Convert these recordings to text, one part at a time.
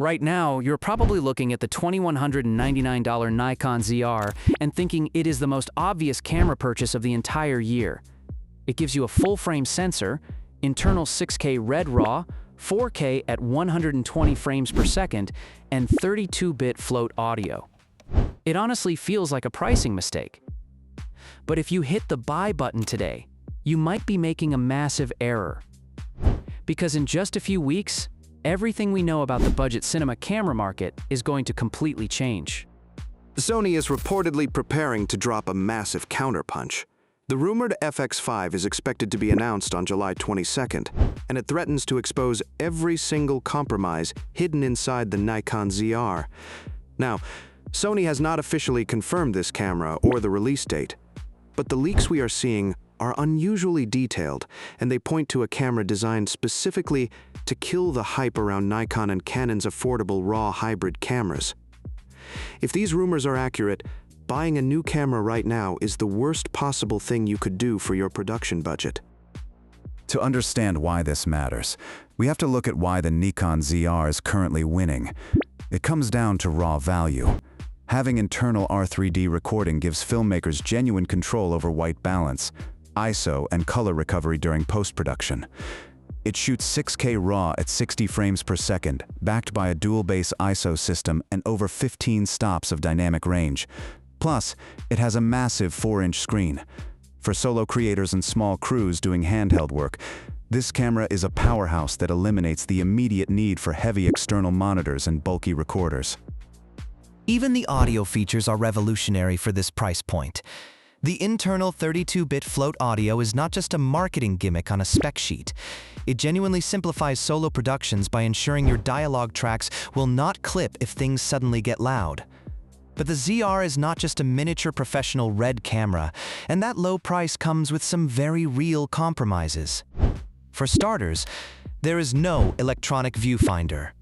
Right now, you're probably looking at the $2,199 Nikon ZR and thinking it is the most obvious camera purchase of the entire year. It gives you a full-frame sensor, internal 6K Red RAW, 4K at 120 frames per second, and 32-bit float audio. It honestly feels like a pricing mistake. But if you hit the buy button today, you might be making a massive error. Because in just a few weeks, everything we know about the budget cinema camera market is going to completely change. Sony is reportedly preparing to drop a massive counterpunch. The rumored FX5 is expected to be announced on July 22nd, and it threatens to expose every single compromise hidden inside the Nikon ZR. Now, Sony has not officially confirmed this camera or the release date, but the leaks we are seeing are unusually detailed, and they point to a camera designed specifically to kill the hype around Nikon and Canon's affordable RAW hybrid cameras. If these rumors are accurate, buying a new camera right now is the worst possible thing you could do for your production budget. To understand why this matters, we have to look at why the Nikon ZR is currently winning. It comes down to raw value. Having internal R3D recording gives filmmakers genuine control over white balance, ISO, and color recovery during post-production. It shoots 6K RAW at 60 frames per second, backed by a dual-base ISO system and over 15 stops of dynamic range. Plus, it has a massive 4-inch screen. For solo creators and small crews doing handheld work, this camera is a powerhouse that eliminates the immediate need for heavy external monitors and bulky recorders. Even the audio features are revolutionary for this price point. The internal 32-bit float audio is not just a marketing gimmick on a spec sheet. It genuinely simplifies solo productions by ensuring your dialogue tracks will not clip if things suddenly get loud. But the ZR is not just a miniature professional RED camera, and that low price comes with some very real compromises. For starters, there is no electronic viewfinder.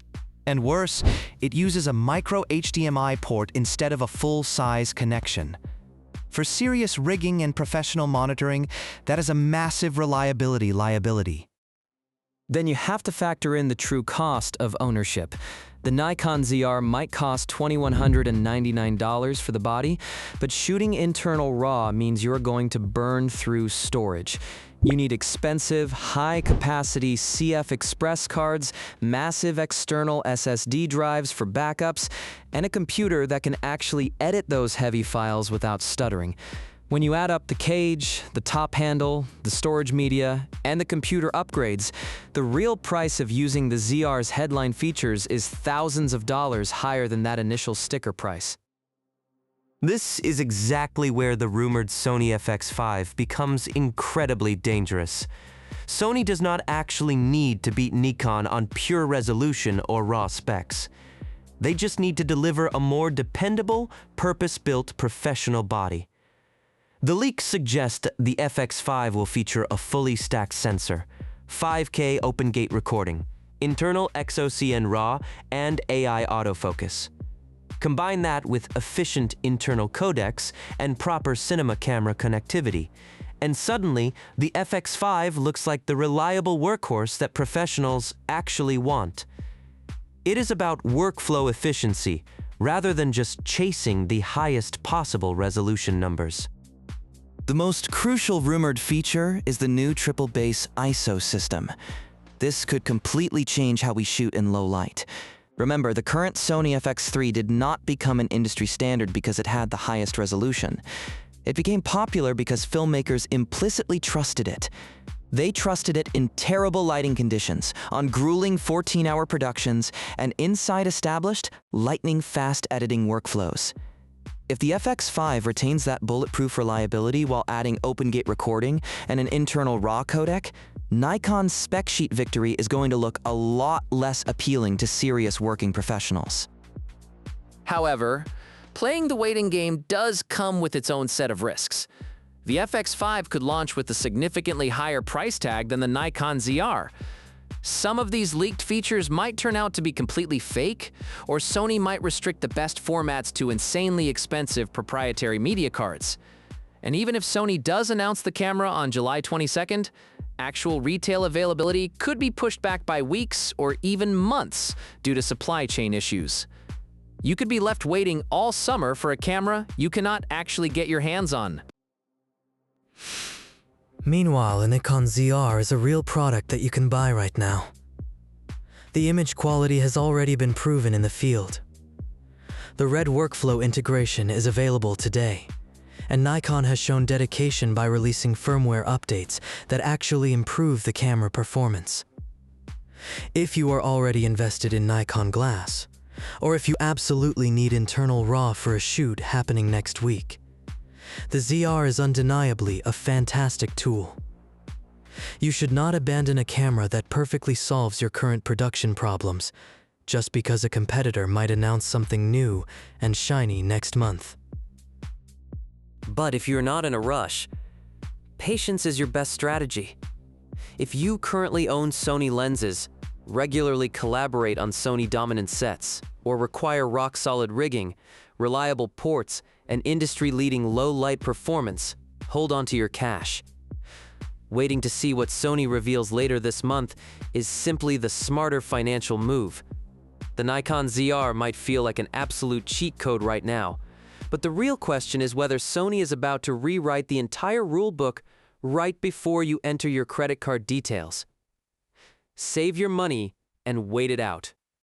And worse, it uses a micro HDMI port instead of a full-size connection. For serious rigging and professional monitoring, that is a massive reliability liability. Then you have to factor in the true cost of ownership. The Nikon ZR might cost $2,199 for the body, but shooting internal RAW means you're going to burn through storage. You need expensive, high-capacity CF Express cards, massive external SSD drives for backups, and a computer that can actually edit those heavy files without stuttering. When you add up the cage, the top handle, the storage media, and the computer upgrades, the real price of using the ZR's headline features is thousands of dollars higher than that initial sticker price. This is exactly where the rumored Sony FX5 becomes incredibly dangerous. Sony does not actually need to beat Nikon on pure resolution or raw specs. They just need to deliver a more dependable, purpose-built professional body. The leaks suggest the FX5 will feature a fully stacked sensor, 5K open-gate recording, internal X-OCN RAW, and AI autofocus. Combine that with efficient internal codecs and proper cinema camera connectivity, and suddenly the FX5 looks like the reliable workhorse that professionals actually want. It is about workflow efficiency rather than just chasing the highest possible resolution numbers. The most crucial rumored feature is the new triple base ISO system. This could completely change how we shoot in low light. Remember, the current Sony FX3 did not become an industry standard because it had the highest resolution. It became popular because filmmakers implicitly trusted it. They trusted it in terrible lighting conditions, on grueling 14-hour productions, and inside established, lightning-fast editing workflows. If the FX5 retains that bulletproof reliability while adding open-gate recording and an internal RAW codec, Nikon's spec sheet victory is going to look a lot less appealing to serious working professionals. However, playing the waiting game does come with its own set of risks. The FX5 could launch with a significantly higher price tag than the Nikon ZR. Some of these leaked features might turn out to be completely fake, or Sony might restrict the best formats to insanely expensive proprietary media cards. And even if Sony does announce the camera on July 22nd, Actual retail availability could be pushed back by weeks or even months due to supply chain issues. You could be left waiting all summer for a camera you cannot actually get your hands on. Meanwhile, a Nikon ZR is a real product that you can buy right now. The image quality has already been proven in the field. The Red workflow integration is available today, and Nikon has shown dedication by releasing firmware updates that actually improve the camera performance. If you are already invested in Nikon glass, or if you absolutely need internal RAW for a shoot happening next week, the ZR is undeniably a fantastic tool. You should not abandon a camera that perfectly solves your current production problems just because a competitor might announce something new and shiny next month. But if you're not in a rush, patience is your best strategy. If you currently own Sony lenses, regularly collaborate on Sony dominant sets, or require rock-solid rigging, reliable ports, and industry-leading low-light performance, hold on to your cash. Waiting to see what Sony reveals later this month is simply the smarter financial move. The Nikon ZR might feel like an absolute cheat code right now, but the real question is whether Sony is about to rewrite the entire rulebook right before you enter your credit card details. Save your money and wait it out.